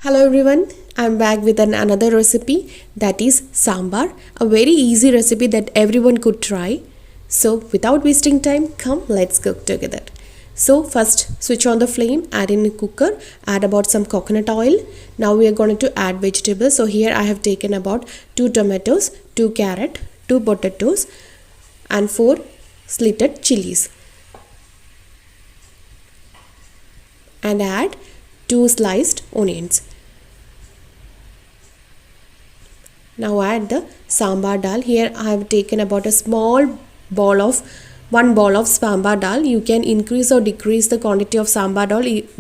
Hello everyone, I'm back with another recipe, that is sambar, a very easy recipe that everyone could try. So without wasting time, come let's cook together. So first switch on the flame, add in a cooker, add about some coconut oil. Now we are going to add vegetables. So here I have taken about 2 tomatoes, 2 carrot, 2 potatoes and 4 slitted chilies. And add 2 sliced onions. Now add the sambar dal. Here I have taken about a small ball of 1 ball of sambar dal. You can increase or decrease the quantity of sambar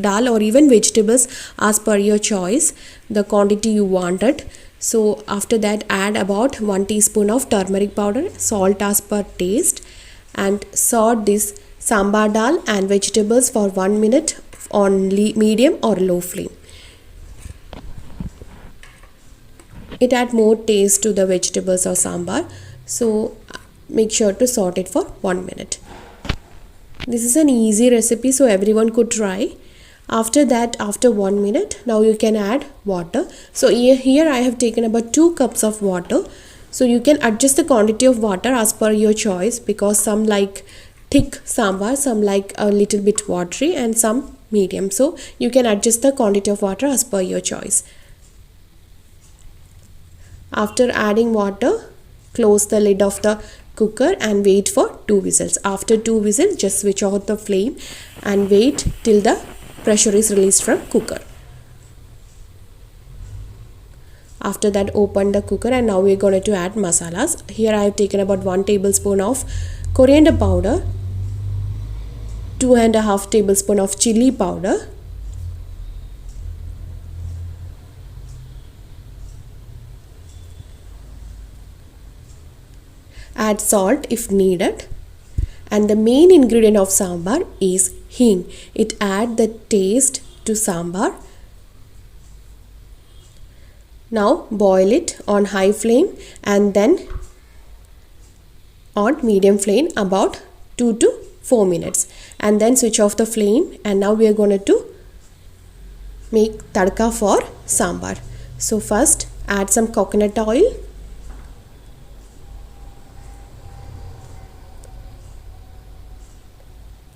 dal or even vegetables as per your choice, the quantity you wanted. So after that add about 1 teaspoon of turmeric powder, salt as per taste, and saute this sambar dal and vegetables for 1 minute on medium or low flame. It adds more taste to the vegetables or sambar, so make sure to saute it for 1 minute. This is an easy recipe, so everyone could try. After that, after 1 minute, now you can add water. So here I have taken about 2 cups of water. So you can adjust the quantity of water as per your choice, because some like thick sambar, some like a little bit watery, and some medium. So you can adjust the quantity of water as per your choice. After adding water, close the lid of the cooker and wait for 2 whistles. After 2 whistles, just switch off the flame and wait till the pressure is released from cooker. After that, open the cooker and now we are going to add masalas. Here I have taken about 1 tablespoon of coriander powder, 2.5 tablespoon of chili powder, add salt if needed, and the main ingredient of sambar is hing. It adds the taste to sambar. Now boil it on high flame and then on medium flame about 2 to 4 minutes, and then switch off the flame. And now we are going to make tadka for sambar. So first add some coconut oil,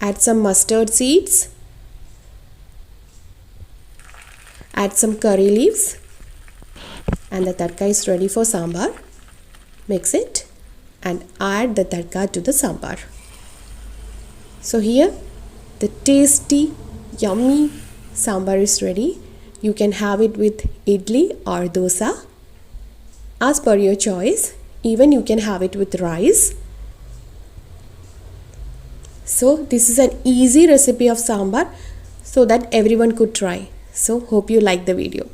add some mustard seeds, add some curry leaves, and the tadka is ready for sambar. Mix it and add the tadka to the sambar. So here the tasty, yummy sambar is ready. You can have it with idli or dosa as per your choice. Even you can have it with rice. So this is an easy recipe of sambar so that everyone could try. So hope you like the video.